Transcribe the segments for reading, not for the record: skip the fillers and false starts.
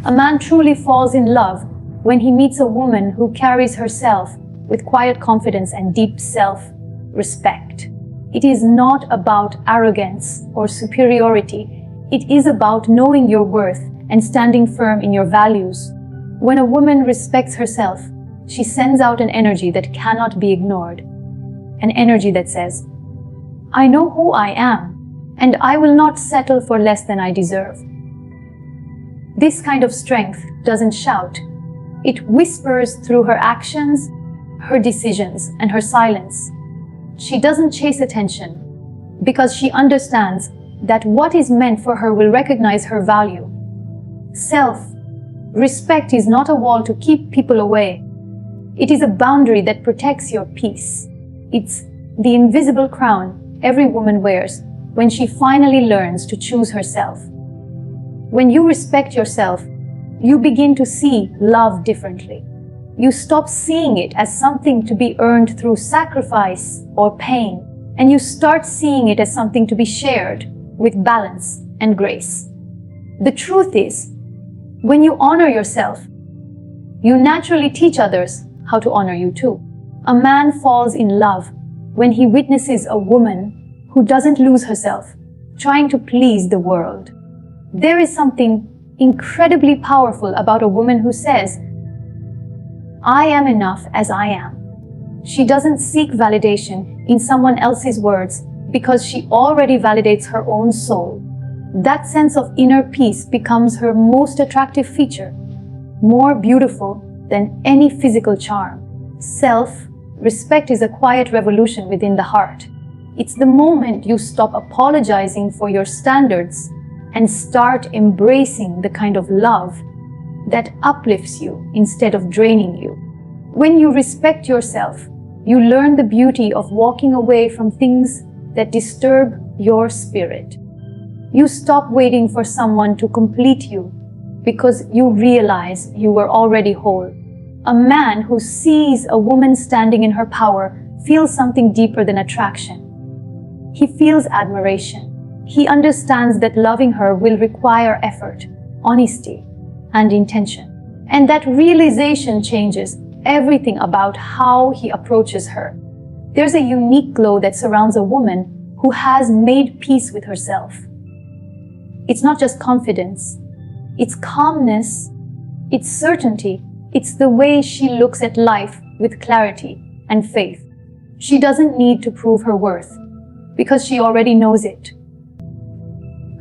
A man truly falls in love when he meets a woman who carries herself with quiet confidence and deep self-respect. It is not about arrogance or superiority. It is about knowing your worth and standing firm in your values. When a woman respects herself, she sends out an energy that cannot be ignored. An energy that says, I know who I am, and I will not settle for less than I deserve. This kind of strength doesn't shout. It whispers through her actions, her decisions, and her silence. She doesn't chase attention because she understands that what is meant for her will recognize her value. Self-respect is not a wall to keep people away. It is a boundary that protects your peace. It's the invisible crown every woman wears when she finally learns to choose herself. When you respect yourself, you begin to see love differently. You stop seeing it as something to be earned through sacrifice or pain, and you start seeing it as something to be shared with balance and grace. The truth is, when you honor yourself, you naturally teach others how to honor you too. A man falls in love when he witnesses a woman who doesn't lose herself trying to please the world. There is something incredibly powerful about a woman who says, I am enough as I am. She doesn't seek validation in someone else's words because she already validates her own soul. That sense of inner peace becomes her most attractive feature, more beautiful than any physical charm. Self-respect is a quiet revolution within the heart. It's the moment you stop apologizing for your standards and start embracing the kind of love that uplifts you instead of draining you. When you respect yourself, you learn the beauty of walking away from things that disturb your spirit. You stop waiting for someone to complete you because you realize you were already whole. A man who sees a woman standing in her power feels something deeper than attraction. He feels admiration. He understands that loving her will require effort, honesty, and intention. And that realization changes everything about how he approaches her. There's a unique glow that surrounds a woman who has made peace with herself. It's not just confidence, it's calmness, it's certainty, it's the way she looks at life with clarity and faith. She doesn't need to prove her worth because she already knows it.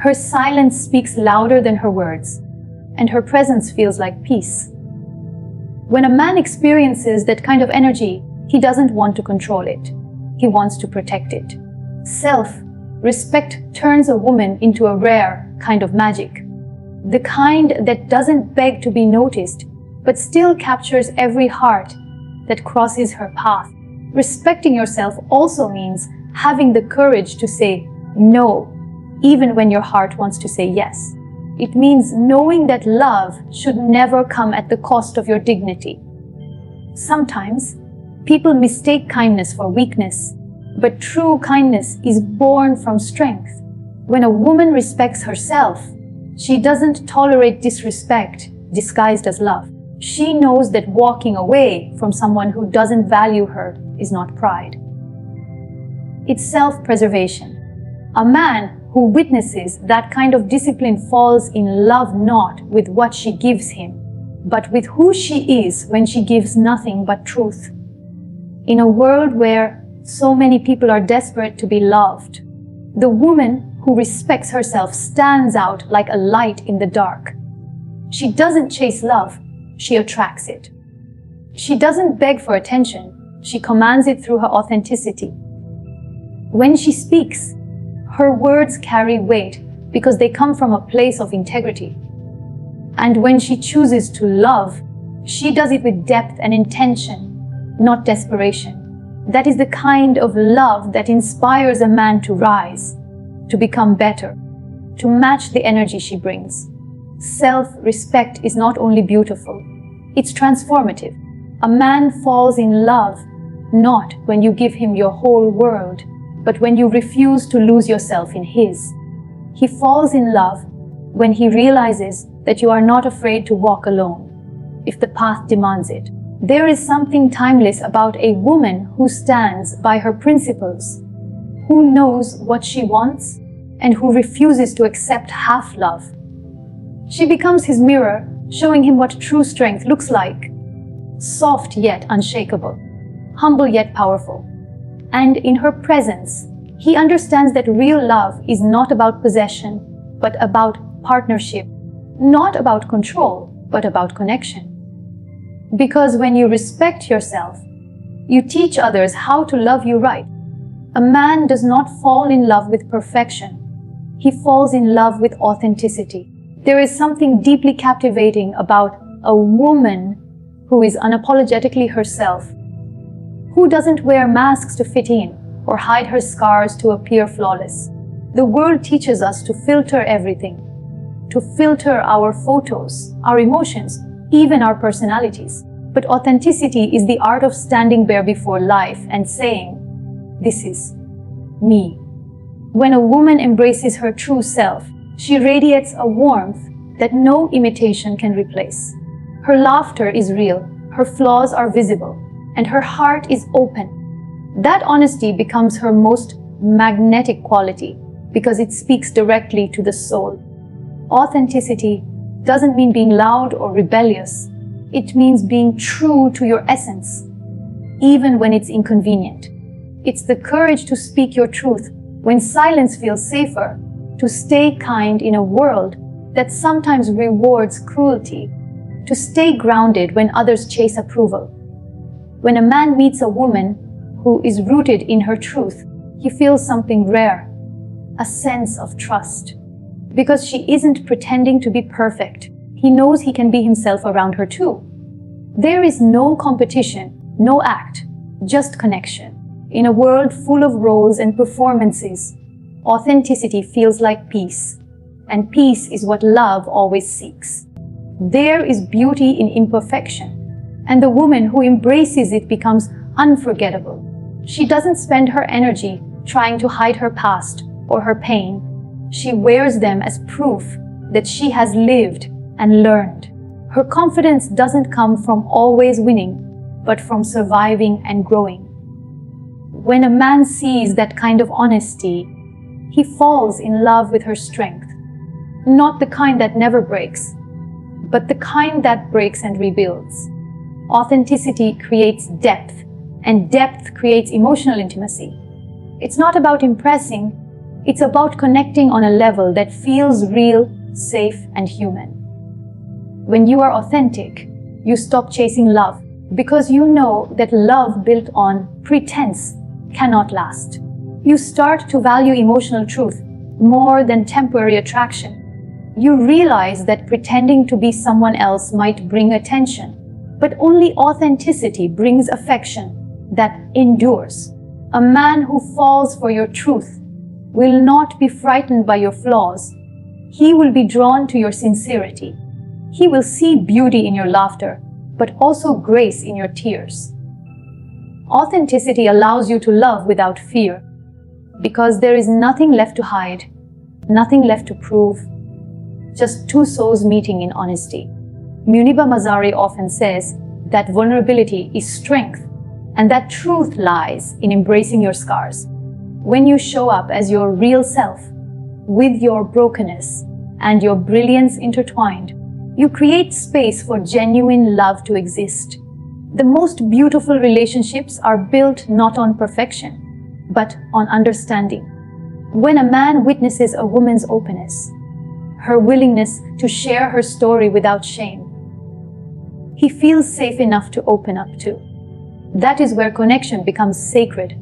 Her silence speaks louder than her words, and her presence feels like peace. When a man experiences that kind of energy, he doesn't want to control it. He wants to protect it. Self-respect turns a woman into a rare kind of magic. The kind that doesn't beg to be noticed, but still captures every heart that crosses her path. Respecting yourself also means having the courage to say no, even when your heart wants to say yes. It means knowing that love should never come at the cost of your dignity. Sometimes, people mistake kindness for weakness, but true kindness is born from strength. When a woman respects herself, she doesn't tolerate disrespect disguised as love. She knows that walking away from someone who doesn't value her is not pride. It's self-preservation. A man who witnesses that kind of discipline falls in love not with what she gives him, but with who she is when she gives nothing but truth. In a world where so many people are desperate to be loved, the woman who respects herself stands out like a light in the dark. She doesn't chase love, she attracts it. She doesn't beg for attention, she commands it through her authenticity. When she speaks, her words carry weight because they come from a place of integrity. And when she chooses to love, she does it with depth and intention, not desperation. That is the kind of love that inspires a man to rise, to become better, to match the energy she brings. Self-respect is not only beautiful, it's transformative. A man falls in love not when you give him your whole world, but when you refuse to lose yourself in his. He falls in love when he realizes that you are not afraid to walk alone, if the path demands it. There is something timeless about a woman who stands by her principles, who knows what she wants, and who refuses to accept half love. She becomes his mirror, showing him what true strength looks like. Soft yet unshakable, humble yet powerful. And in her presence, he understands that real love is not about possession, but about partnership, not about control, but about connection. Because when you respect yourself, you teach others how to love you right. A man does not fall in love with perfection. He falls in love with authenticity. There is something deeply captivating about a woman who is unapologetically herself, who doesn't wear masks to fit in or hide her scars to appear flawless. The world teaches us to filter everything, to filter our photos, our emotions, even our personalities. But authenticity is the art of standing bare before life and saying, "This is me." When a woman embraces her true self, she radiates a warmth that no imitation can replace. Her laughter is real, her flaws are visible, and her heart is open. That honesty becomes her most magnetic quality because it speaks directly to the soul. Authenticity doesn't mean being loud or rebellious. It means being true to your essence, even when it's inconvenient. It's the courage to speak your truth when silence feels safer, to stay kind in a world that sometimes rewards cruelty, to stay grounded when others chase approval. When a man meets a woman who is rooted in her truth, he feels something rare, a sense of trust. Because she isn't pretending to be perfect, he knows he can be himself around her too. There is no competition, no act, just connection. In a world full of roles and performances, authenticity feels like peace, and peace is what love always seeks. There is beauty in imperfection, and the woman who embraces it becomes unforgettable. She doesn't spend her energy trying to hide her past or her pain. She wears them as proof that she has lived and learned. Her confidence doesn't come from always winning, but from surviving and growing. When a man sees that kind of honesty, he falls in love with her strength. Not the kind that never breaks, but the kind that breaks and rebuilds. Authenticity creates depth, and depth creates emotional intimacy. It's not about impressing, it's about connecting on a level that feels real, safe, and human. When you are authentic, you stop chasing love because you know that love built on pretense cannot last. You start to value emotional truth more than temporary attraction. You realize that pretending to be someone else might bring attention, but only authenticity brings affection that endures. A man who falls for your truth will not be frightened by your flaws. He will be drawn to your sincerity. He will see beauty in your laughter, but also grace in your tears. Authenticity allows you to love without fear, because there is nothing left to hide, nothing left to prove, just two souls meeting in honesty. Muniba Mazari often says that vulnerability is strength, and that truth lies in embracing your scars. When you show up as your real self, with your brokenness and your brilliance intertwined, you create space for genuine love to exist. The most beautiful relationships are built not on perfection, but on understanding. When a man witnesses a woman's openness, her willingness to share her story without shame, he feels safe enough to open up to. That is where connection becomes sacred.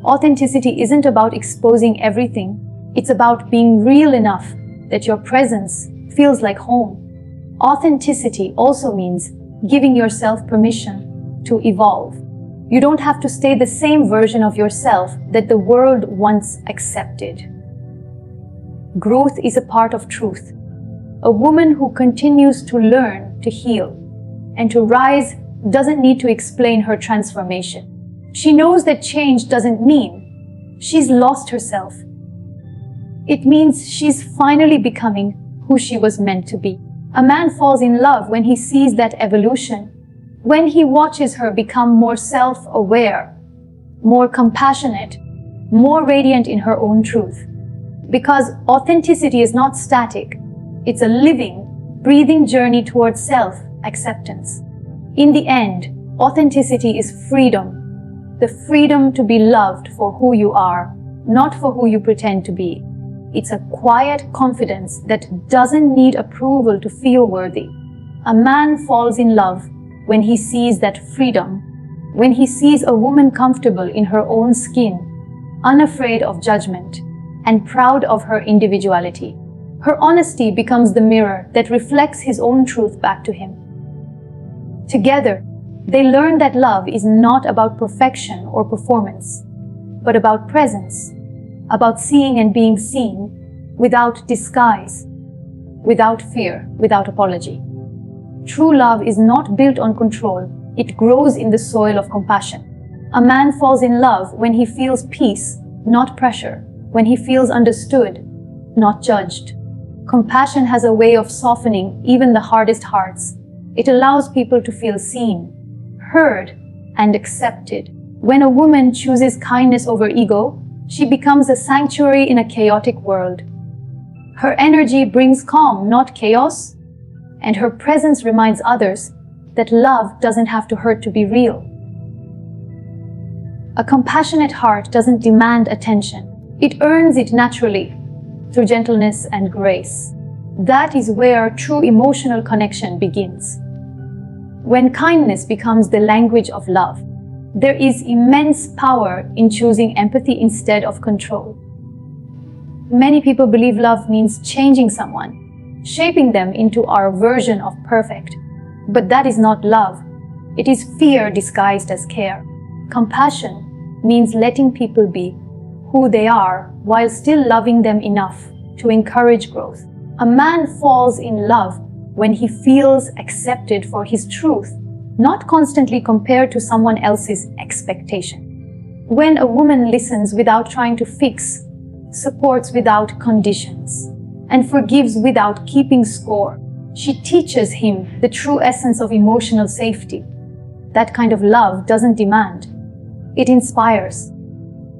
Authenticity isn't about exposing everything. It's about being real enough that your presence feels like home. Authenticity also means giving yourself permission to evolve. You don't have to stay the same version of yourself that the world once accepted. Growth is a part of truth. A woman who continues to learn, to heal, and to rise doesn't need to explain her transformation. She knows that change doesn't mean she's lost herself. It means she's finally becoming who she was meant to be. A man falls in love when he sees that evolution, when he watches her become more self-aware, more compassionate, more radiant in her own truth. Because authenticity is not static, it's a living, breathing journey towards self-acceptance. In the end, authenticity is freedom. The freedom to be loved for who you are, not for who you pretend to be. It's a quiet confidence that doesn't need approval to feel worthy. A man falls in love when he sees that freedom, when he sees a woman comfortable in her own skin, unafraid of judgment, and proud of her individuality. Her honesty becomes the mirror that reflects his own truth back to him. Together, they learn that love is not about perfection or performance, but about presence, about seeing and being seen without disguise, without fear, without apology. True love is not built on control, it grows in the soil of compassion. A man falls in love when he feels peace, not pressure, when he feels understood, not judged. Compassion has a way of softening even the hardest hearts. It allows people to feel seen, heard, and accepted. When a woman chooses kindness over ego, she becomes a sanctuary in a chaotic world. Her energy brings calm, not chaos, and her presence reminds others that love doesn't have to hurt to be real. A compassionate heart doesn't demand attention. It earns it naturally, through gentleness and grace. That is where true emotional connection begins. When kindness becomes the language of love, there is immense power in choosing empathy instead of control. Many people believe love means changing someone, shaping them into our version of perfect. But that is not love. It is fear disguised as care. Compassion means letting people be who they are while still loving them enough to encourage growth. A man falls in love when he feels accepted for his truth, not constantly compared to someone else's expectation. When a woman listens without trying to fix, supports without conditions, and forgives without keeping score, she teaches him the true essence of emotional safety. That kind of love doesn't demand. It inspires.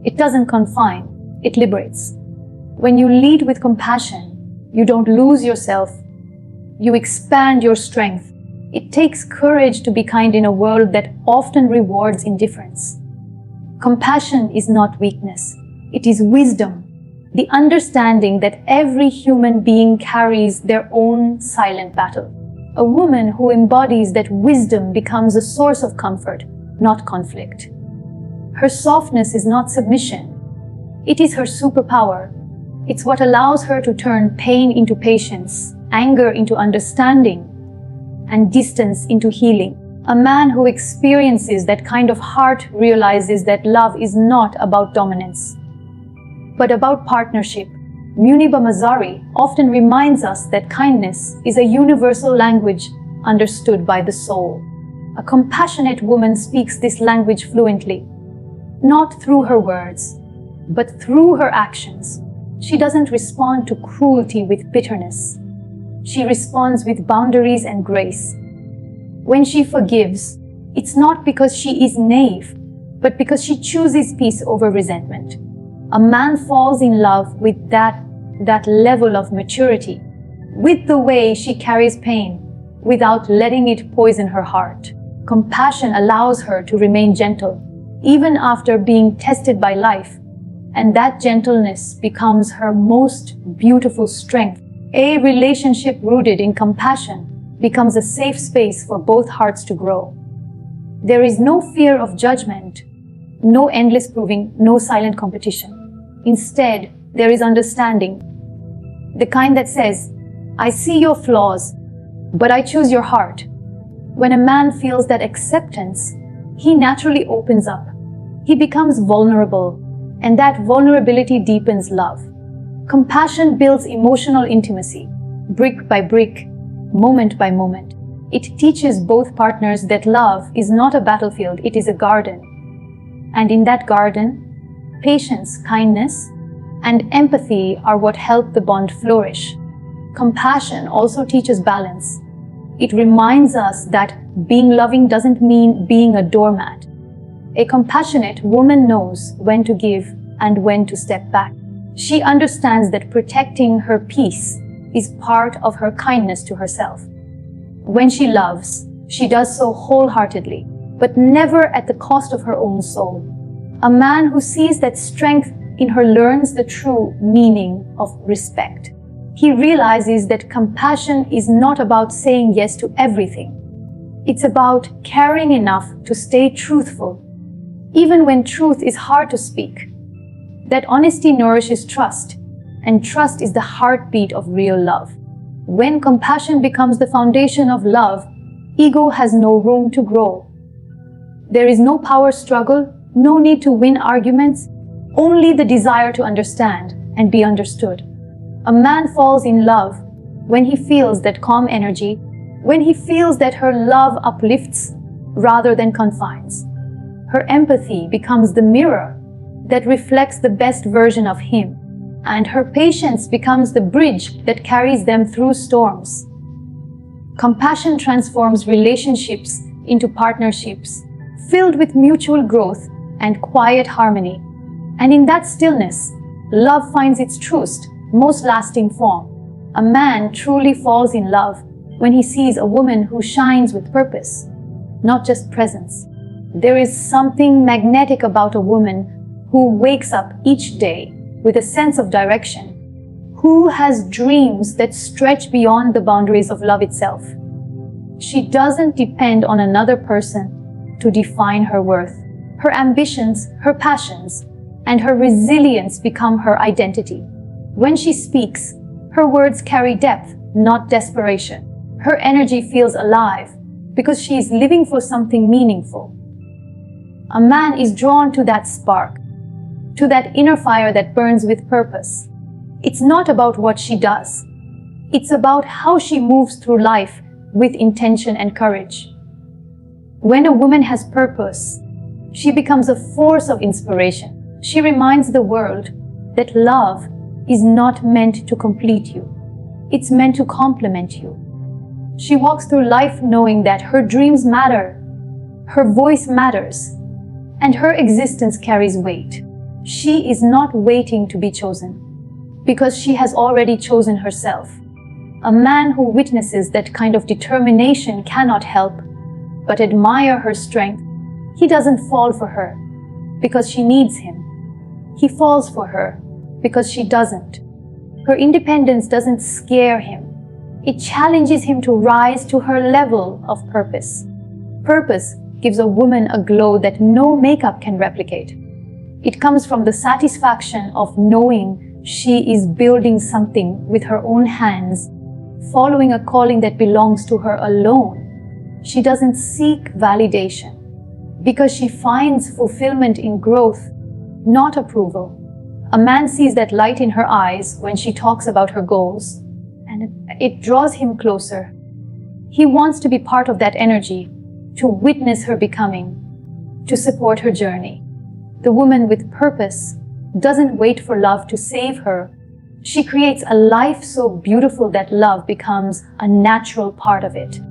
It doesn't confine. It liberates. When you lead with compassion, you don't lose yourself. You expand your strength. It takes courage to be kind in a world that often rewards indifference. Compassion is not weakness. It is wisdom. The understanding that every human being carries their own silent battle. A woman who embodies that wisdom becomes a source of comfort, not conflict. Her softness is not submission. It is her superpower. It's what allows her to turn pain into patience, anger into understanding, and distance into healing. A man who experiences that kind of heart realizes that love is not about dominance, but about partnership. Muniba Mazari often reminds us that kindness is a universal language understood by the soul. A compassionate woman speaks this language fluently, not through her words, but through her actions. She doesn't respond to cruelty with bitterness. She responds with boundaries and grace. When she forgives, it's not because she is naive, but because she chooses peace over resentment. A man falls in love with that level of maturity, with the way she carries pain without letting it poison her heart. Compassion allows her to remain gentle, even after being tested by life, and that gentleness becomes her most beautiful strength. A relationship rooted in compassion becomes a safe space for both hearts to grow. There is no fear of judgment, no endless proving, no silent competition. Instead, there is understanding, the kind that says, I see your flaws, but I choose your heart. When a man feels that acceptance, he naturally opens up. He becomes vulnerable, and that vulnerability deepens love. Compassion builds emotional intimacy, brick by brick, moment by moment. It teaches both partners that love is not a battlefield, it is a garden. And in that garden, patience, kindness, and empathy are what help the bond flourish. Compassion also teaches balance. It reminds us that being loving doesn't mean being a doormat. A compassionate woman knows when to give and when to step back. She understands that protecting her peace is part of her kindness to herself. When she loves, she does so wholeheartedly, but never at the cost of her own soul. A man who sees that strength in her learns the true meaning of respect. He realizes that compassion is not about saying yes to everything. It's about caring enough to stay truthful, even when truth is hard to speak. That honesty nourishes trust, and trust is the heartbeat of real love. When compassion becomes the foundation of love, ego has no room to grow. There is no power struggle, no need to win arguments, only the desire to understand and be understood. A man falls in love when he feels that calm energy, when he feels that her love uplifts rather than confines. Her empathy becomes the mirror that reflects the best version of him, and her patience becomes the bridge that carries them through storms. Compassion transforms relationships into partnerships, filled with mutual growth and quiet harmony. And in that stillness, love finds its truest, most lasting form. A man truly falls in love when he sees a woman who shines with purpose, not just presence. There is something magnetic about a woman who wakes up each day with a sense of direction, who has dreams that stretch beyond the boundaries of love itself. She doesn't depend on another person to define her worth. Her ambitions, her passions, and her resilience become her identity. When she speaks, her words carry depth, not desperation. Her energy feels alive because she is living for something meaningful. A man is drawn to that spark, to that inner fire that burns with purpose. It's not about what she does. It's about how she moves through life with intention and courage. When a woman has purpose, she becomes a force of inspiration. She reminds the world that love is not meant to complete you. It's meant to complement you. She walks through life knowing that her dreams matter, her voice matters, and her existence carries weight. She is not waiting to be chosen, because she has already chosen herself. A man who witnesses that kind of determination cannot help but admire her strength. He doesn't fall for her because she needs him. He falls for her because she doesn't. Her independence doesn't scare him. It challenges him to rise to her level of purpose. Purpose gives a woman a glow that no makeup can replicate. It comes from the satisfaction of knowing she is building something with her own hands, following a calling that belongs to her alone. She doesn't seek validation because she finds fulfillment in growth, not approval. A man sees that light in her eyes when she talks about her goals, and it draws him closer. He wants to be part of that energy, to witness her becoming, to support her journey. The woman with purpose doesn't wait for love to save her. She creates a life so beautiful that love becomes a natural part of it.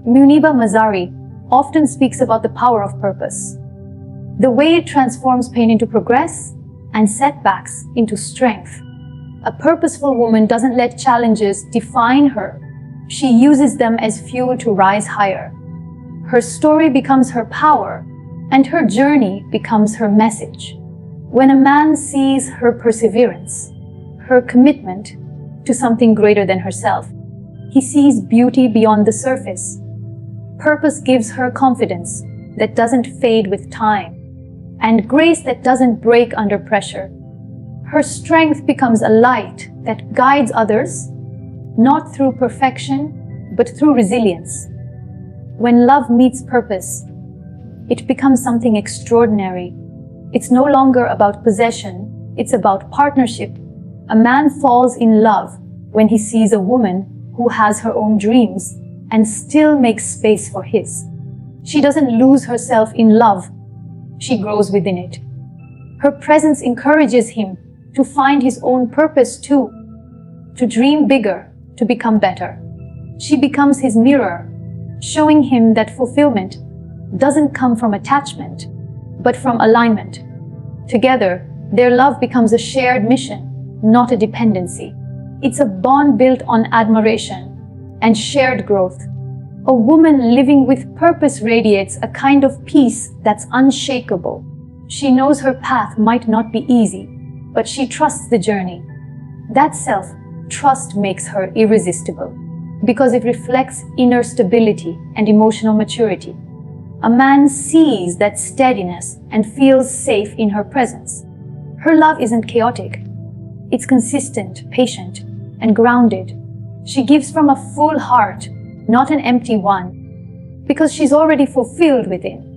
Muniba Mazari often speaks about the power of purpose, the way it transforms pain into progress and setbacks into strength. A purposeful woman doesn't let challenges define her. She uses them as fuel to rise higher. Her story becomes her power, and her journey becomes her message. When a man sees her perseverance, her commitment to something greater than herself, he sees beauty beyond the surface. Purpose gives her confidence that doesn't fade with time, and grace that doesn't break under pressure. Her strength becomes a light that guides others, not through perfection, but through resilience. When love meets purpose, it becomes something extraordinary. It's no longer about possession, it's about partnership. A man falls in love when he sees a woman who has her own dreams and still makes space for his. She doesn't lose herself in love, she grows within it. Her presence encourages him to find his own purpose too, to dream bigger, to become better. She becomes his mirror, showing him that fulfillment doesn't come from attachment, but from alignment. Together, their love becomes a shared mission, not a dependency. It's a bond built on admiration and shared growth. A woman living with purpose radiates a kind of peace that's unshakable. She knows her path might not be easy, but she trusts the journey. That self-trust makes her irresistible, because it reflects inner stability and emotional maturity. A man sees that steadiness and feels safe in her presence. Her love isn't chaotic. It's consistent, patient, and grounded. She gives from a full heart, not an empty one, because she's already fulfilled within.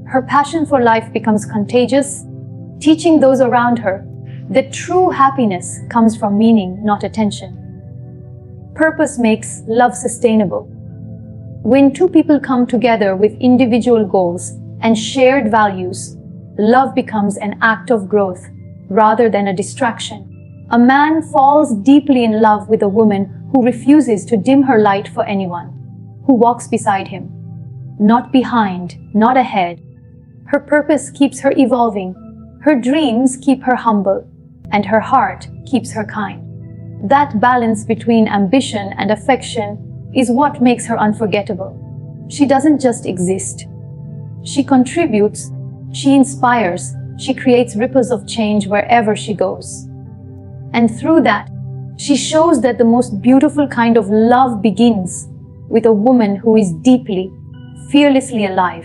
Her passion for life becomes contagious, teaching those around her that true happiness comes from meaning, not attention. Purpose makes love sustainable. When two people come together with individual goals and shared values, love becomes an act of growth rather than a distraction. A man falls deeply in love with a woman who refuses to dim her light for anyone, who walks beside him, not behind, not ahead. Her purpose keeps her evolving, her dreams keep her humble, and her heart keeps her kind. That balance between ambition and affection is what makes her unforgettable. She doesn't just exist. She contributes, she inspires, she creates ripples of change wherever she goes. And through that, she shows that the most beautiful kind of love begins with a woman who is deeply, fearlessly alive.